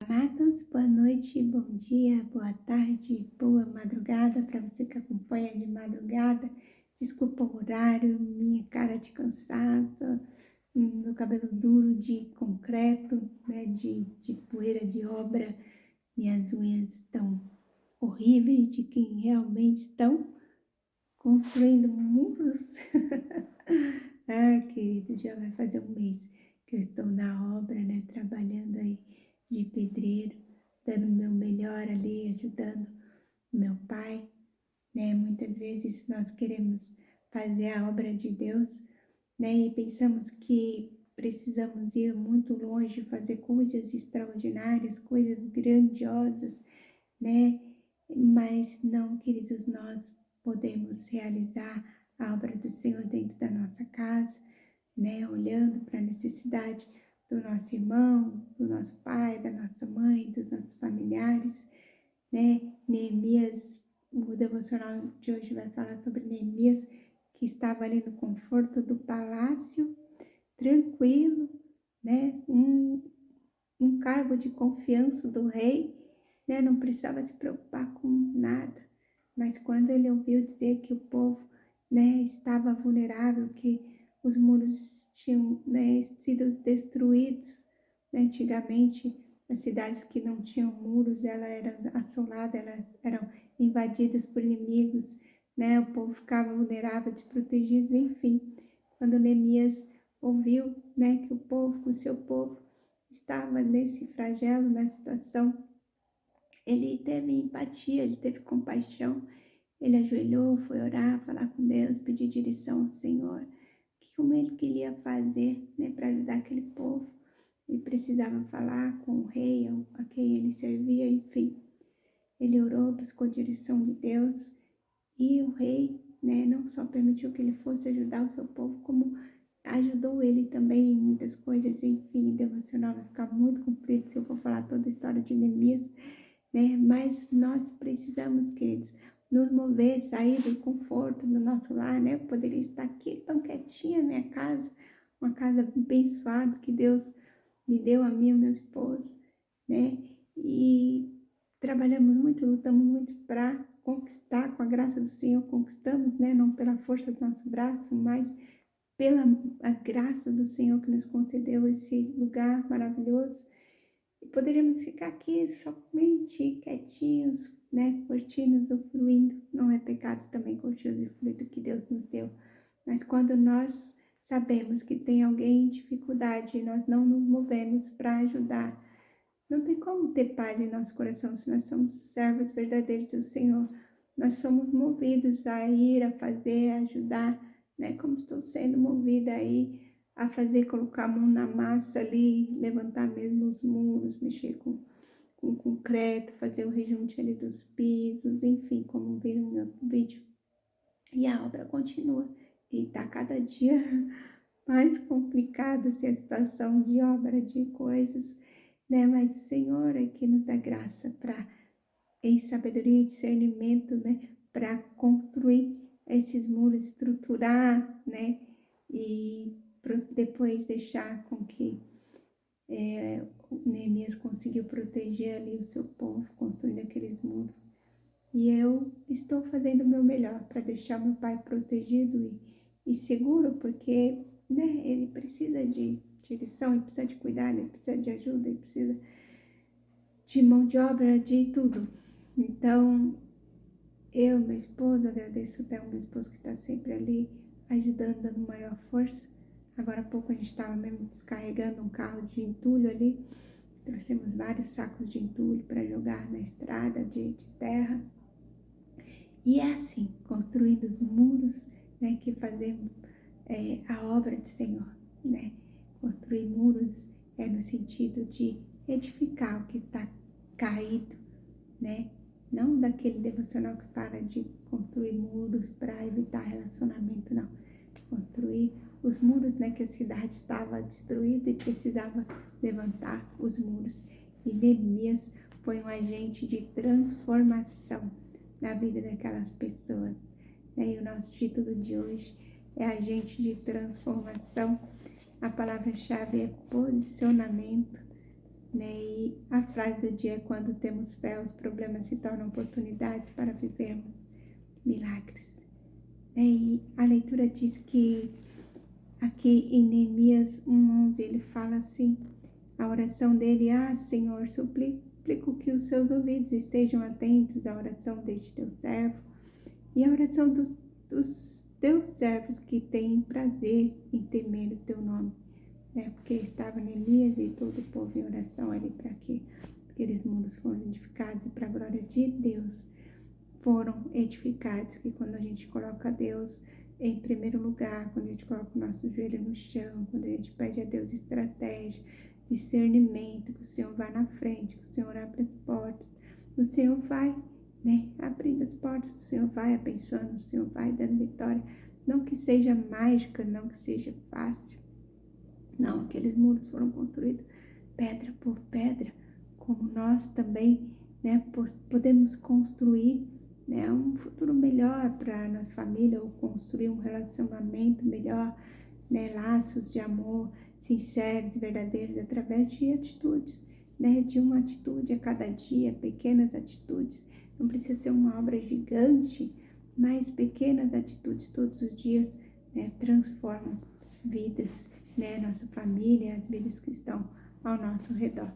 Amados, boa noite, bom dia, boa tarde, boa madrugada para você que acompanha de madrugada. Desculpa o horário, minha cara de cansada, meu cabelo duro de concreto, né, de poeira de obra, minhas unhas estão horríveis de quem realmente estão construindo muros. Ah, querido, já vai fazer um mês que eu estou na obra, né, trabalhando aí de pedreiro, dando o meu melhor ali, ajudando meu pai, né? Muitas vezes nós queremos fazer a obra de Deus, né, e pensamos que precisamos ir muito longe, fazer coisas extraordinárias, coisas grandiosas, né? Mas não, queridos, nós podemos realizar a obra do Senhor dentro da nossa casa, né? Olhando para a necessidade do nosso irmão, do nosso pai, da nossa mãe, dos nossos familiares, né? Neemias, o devocional de hoje vai falar sobre Neemias, que estava ali no conforto do palácio, tranquilo, né? Um cargo de confiança do rei, né? Não precisava se preocupar com nada. Mas quando ele ouviu dizer que o povo, né, estava vulnerável, que os muros tinham, né, sido destruídos, né? Antigamente, as cidades que não tinham muros, elas eram assoladas, elas eram invadidas por inimigos, né? O povo ficava vulnerável, desprotegido, enfim. Quando Neemias ouviu, né, que o seu povo estava nesse flagelo, nessa situação, ele teve empatia, ele teve compaixão, ele ajoelhou, foi orar, falar com Deus, pedir direção ao Senhor, como ele queria fazer, né, para ajudar aquele povo. Ele precisava falar com o rei a quem ele servia, enfim. Ele orou, buscou direção de Deus e o rei, né, não só permitiu que ele fosse ajudar o seu povo, como ajudou ele também em muitas coisas. Enfim, o devocional vai ficar muito comprido se eu for falar toda a história de Neemias, né? Mas nós precisamos, queridos, nos mover, sair do conforto do nosso lar, né? Eu poderia estar aqui tão quietinha na minha casa, uma casa abençoada que Deus me deu a mim e ao meu esposo, né? E trabalhamos muito, lutamos muito para conquistar, com a graça do Senhor, conquistamos, né? Não pela força do nosso braço, mas pela a graça do Senhor que nos concedeu esse lugar maravilhoso. E poderíamos ficar aqui somente quietinhos, né? Curtindo, usufruindo. Não é pecado também curtir o usufruto que Deus nos deu. Mas quando nós sabemos que tem alguém em dificuldade e nós não nos movemos para ajudar, não tem como ter paz em nosso coração se nós somos servos verdadeiros do Senhor. Nós somos movidos a ir, a fazer, a ajudar, né? Como estou sendo movida aí a fazer, colocar a mão na massa ali, levantar mesmo os muros, mexer com concreto, fazer o rejunte ali dos pisos, enfim, como viram no meu vídeo. E a obra continua. E está cada dia mais complicada assim, a situação de obra, de coisas, né? Mas o Senhor é que nos dá graça para, em sabedoria e discernimento, né? Para construir esses muros, estruturar, né? E depois deixar com que Neemias conseguiu proteger ali o seu povo, construindo aqueles muros. E eu estou fazendo o meu melhor para deixar meu pai protegido e seguro, porque, né, ele precisa de direção, ele precisa de cuidado, ele precisa de ajuda, ele precisa de mão de obra, de tudo. Então, eu, meu esposo, agradeço até o meu esposo que está sempre ali ajudando, dando maior força. Agora há pouco a gente estava mesmo descarregando um carro de entulho ali. Trouxemos vários sacos de entulho para jogar na estrada de terra. E é assim, construindo os muros, né, que fazemos a obra do Senhor, né? Construir muros é no sentido de edificar o que está caído, né? Não daquele devocional que fala de construir muros para evitar relacionamento, não. Construir os muros, né, que a cidade estava destruída e precisava levantar os muros. E Neemias foi um agente de transformação na vida daquelas pessoas. E o nosso título de hoje é agente de transformação. A palavra-chave é posicionamento. né? E a frase do dia é: quando temos fé, os problemas se tornam oportunidades para vivermos milagres. E a leitura diz que aqui em Neemias 1:11 ele fala assim, a oração dele: Senhor, suplico que os seus ouvidos estejam atentos à oração deste teu servo e à oração dos teus servos que têm prazer em temer o teu nome. Porque estava Neemias e todo o povo em oração ali para que aqueles muros foram edificados e para a glória de Deus foram edificados. Que quando a gente coloca Deus em primeiro lugar, quando a gente coloca o nosso joelho no chão, quando a gente pede a Deus estratégia, discernimento, que o Senhor vá na frente, que o Senhor abra as portas, o Senhor vai, abrindo as portas, o Senhor vai abençoando, o Senhor vai dando vitória. Não que seja mágica, não que seja fácil. Não, aqueles muros foram construídos pedra por pedra, como nós também, podemos construir, um futuro melhor para a nossa família, ou construir um relacionamento melhor, laços de amor sinceros e verdadeiros através de atitudes, de uma atitude a cada dia, pequenas atitudes. Não precisa ser uma obra gigante, mas pequenas atitudes todos os dias, transformam vidas, nossa família, as vidas que estão ao nosso redor.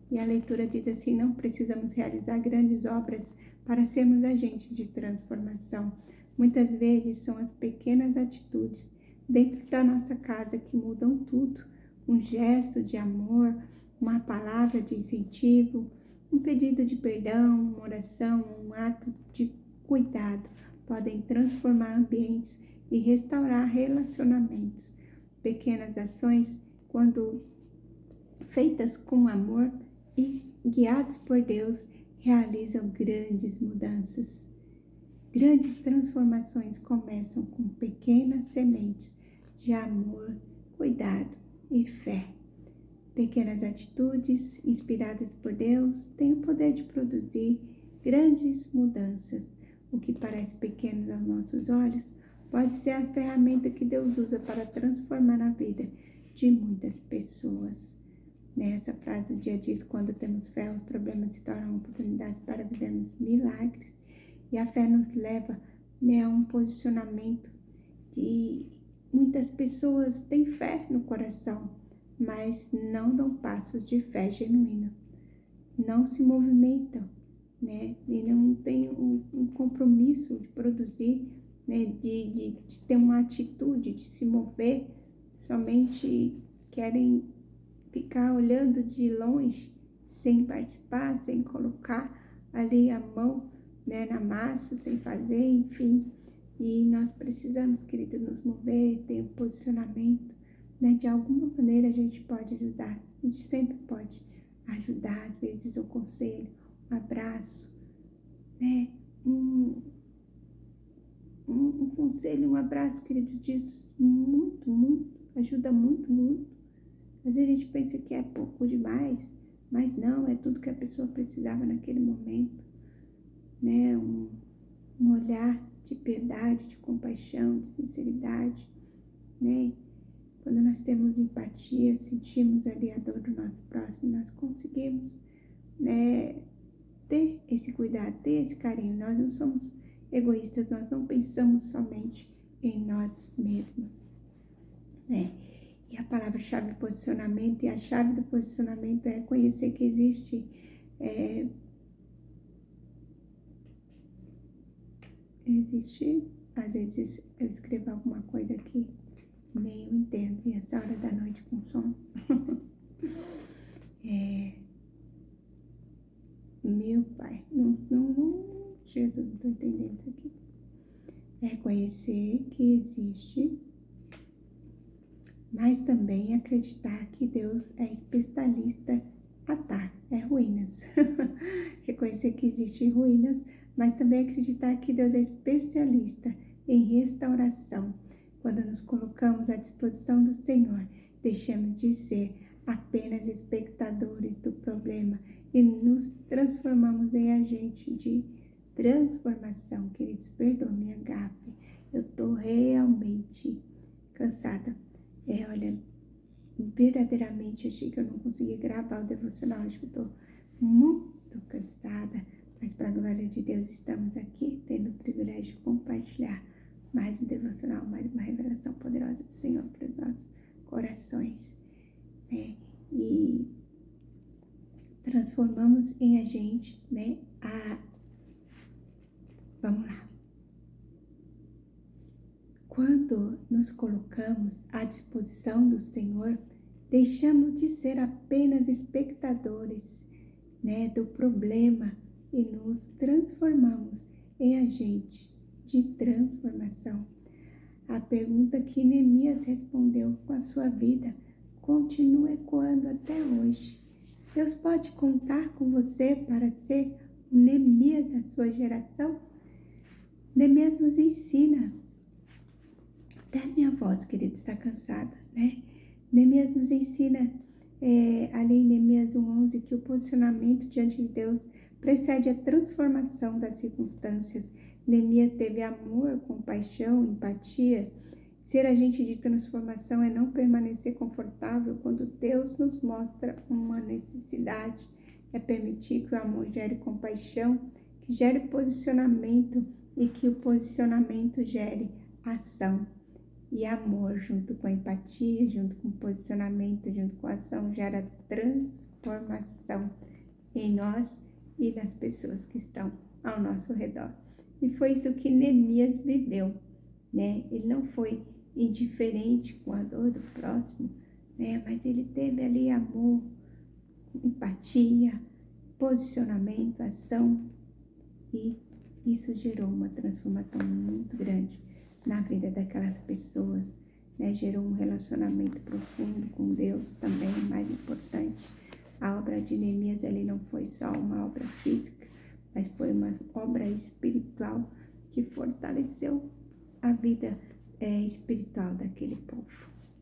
E a leitura diz assim: não precisamos realizar grandes obras para sermos agentes de transformação. Muitas vezes são as pequenas atitudes dentro da nossa casa que mudam tudo. Um gesto de amor, uma palavra de incentivo, um pedido de perdão, uma oração, um ato de cuidado podem transformar ambientes e restaurar relacionamentos. Pequenas ações, quando feitas com amor e guiados por Deus, realizam grandes mudanças. Grandes transformações começam com pequenas sementes de amor, cuidado e fé. Pequenas atitudes inspiradas por Deus têm o poder de produzir grandes mudanças. O que parece pequeno aos nossos olhos pode ser a ferramenta que Deus usa para transformar a vida de muitas pessoas. Essa frase do dia diz: quando temos fé, os problemas se tornam oportunidades para vivermos milagres. E a fé nos leva, a um posicionamento de muitas pessoas têm fé no coração, mas não dão passos de fé genuína. Não se movimentam, e não têm um compromisso de produzir, de ter uma atitude, de se mover, somente querem ficar olhando de longe, sem participar, sem colocar ali a mão, na massa, sem fazer, enfim. E nós precisamos, querido, nos mover, ter um posicionamento, de alguma maneira a gente pode ajudar, a gente sempre pode ajudar, às vezes um conselho, um abraço, um conselho, um abraço, querido, diz muito, ajuda muito. Às vezes a gente pensa que é pouco demais, mas não, é tudo que a pessoa precisava naquele momento, um olhar de piedade, de compaixão, de sinceridade, Quando nós temos empatia, sentimos ali a dor do nosso próximo, nós conseguimos, ter esse cuidado, ter esse carinho. Nós não somos egoístas, nós não pensamos somente em nós mesmos, E a palavra-chave posicionamento, e a chave do posicionamento é reconhecer que existe às vezes eu escrevo alguma coisa aqui, nem eu entendo, e essa hora da noite com sono. Meu pai, não, Jesus, não estou entendendo isso aqui. É reconhecer que existe, mas também acreditar que Deus é especialista ruínas. Reconhecer que existem ruínas, mas também acreditar que Deus é especialista em restauração. Quando nos colocamos à disposição do Senhor, deixamos de ser apenas espectadores do problema e nos transformamos em agente de transformação. Queridos, perdoa minha gafe, eu estou realmente cansada. Olha, verdadeiramente achei que eu não conseguia gravar o devocional, acho que eu estou muito cansada, mas para a glória de Deus estamos aqui, tendo o privilégio de compartilhar mais um devocional, mais uma revelação poderosa do Senhor para os nossos corações, né? E transformamos em agente, né? Vamos lá. Quando nos colocamos à disposição do Senhor, deixamos de ser apenas espectadores, né, do problema e nos transformamos em agente de transformação. A pergunta que Neemias respondeu com a sua vida continua ecoando até hoje. Deus pode contar com você para ser o Neemias da sua geração? Neemias nos ensina. Até a minha voz, querida, está cansada, né? Neemias nos ensina, ali em Neemias 1:11, que o posicionamento diante de Deus precede a transformação das circunstâncias. Neemias teve amor, compaixão, empatia. Ser agente de transformação é não permanecer confortável quando Deus nos mostra uma necessidade. É permitir que o amor gere compaixão, que gere posicionamento e que o posicionamento gere ação. E amor, junto com a empatia, junto com o posicionamento, junto com a ação, gera transformação em nós e nas pessoas que estão ao nosso redor. E foi isso que Neemias viveu, né? Ele não foi indiferente com a dor do próximo, né? Mas ele teve ali amor, empatia, posicionamento, ação, e isso gerou uma transformação muito grande na vida daquelas pessoas, né? Gerou um relacionamento profundo com Deus também, mais importante. A obra de Neemias ali não foi só uma obra física, mas foi uma obra espiritual que fortaleceu a vida espiritual daquele povo,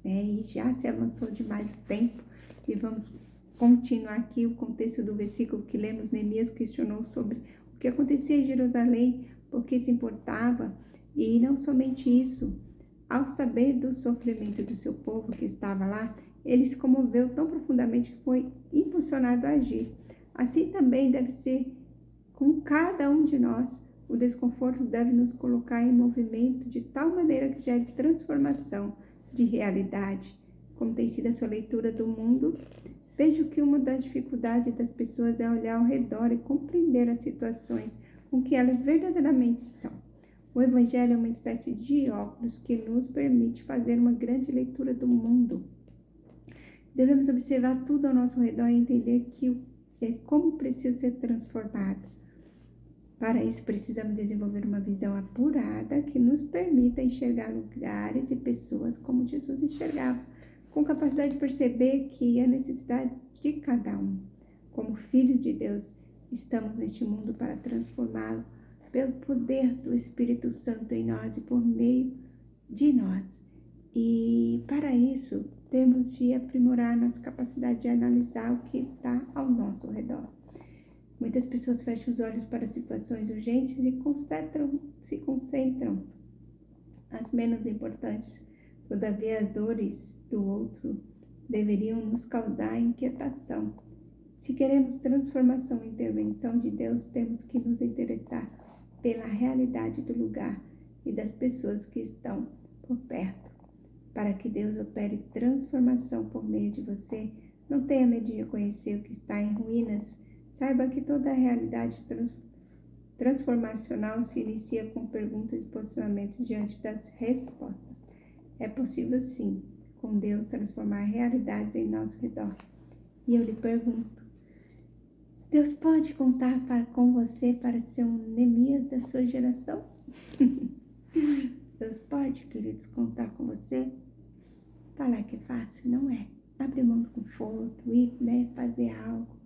né? E já se avançou demais o tempo e vamos continuar aqui o contexto do versículo que lemos. Neemias questionou sobre o que acontecia em Jerusalém, por que se importava. E não somente isso, ao saber do sofrimento do seu povo que estava lá, ele se comoveu tão profundamente que foi impulsionado a agir. Assim também deve ser com cada um de nós. O desconforto deve nos colocar em movimento de tal maneira que gere transformação de realidade. Como tem sido a sua leitura do mundo, vejo que uma das dificuldades das pessoas é olhar ao redor e compreender as situações com que elas verdadeiramente são. O Evangelho é uma espécie de óculos que nos permite fazer uma grande leitura do mundo. Devemos observar tudo ao nosso redor e entender como precisa ser transformado. Para isso, precisamos desenvolver uma visão apurada que nos permita enxergar lugares e pessoas como Jesus enxergava, com capacidade de perceber que a necessidade de cada um. Como filhos de Deus, estamos neste mundo para transformá-lo pelo poder do Espírito Santo em nós e por meio de nós. E para isso, temos de aprimorar nossa capacidade de analisar o que está ao nosso redor. Muitas pessoas fecham os olhos para situações urgentes e se concentram nas menos importantes. Todavia, as dores do outro deveriam nos causar inquietação. Se queremos transformação e intervenção de Deus, temos que nos interessar pela realidade do lugar e das pessoas que estão por perto. Para que Deus opere transformação por meio de você, não tenha medo de reconhecer o que está em ruínas. Saiba que toda a realidade transformacional se inicia com perguntas e posicionamento diante das respostas. É possível sim, com Deus, transformar realidades em nosso redor. E eu lhe pergunto, Deus pode contar com você para ser um Neemias da sua geração? Deus pode, queridos, contar com você? Falar que é fácil, não é. Abrir mão do conforto, ir, fazer algo.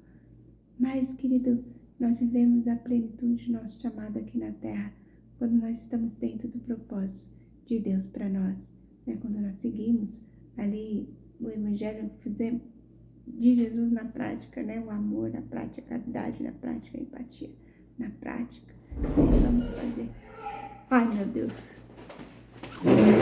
Mas, querido, nós vivemos a plenitude de nosso chamado aqui na Terra quando nós estamos dentro do propósito de Deus para nós. Quando nós seguimos ali o Evangelho, fizemos de Jesus na prática, o amor na prática, a caridade na prática, a empatia na prática. Vamos fazer. Ai, meu Deus.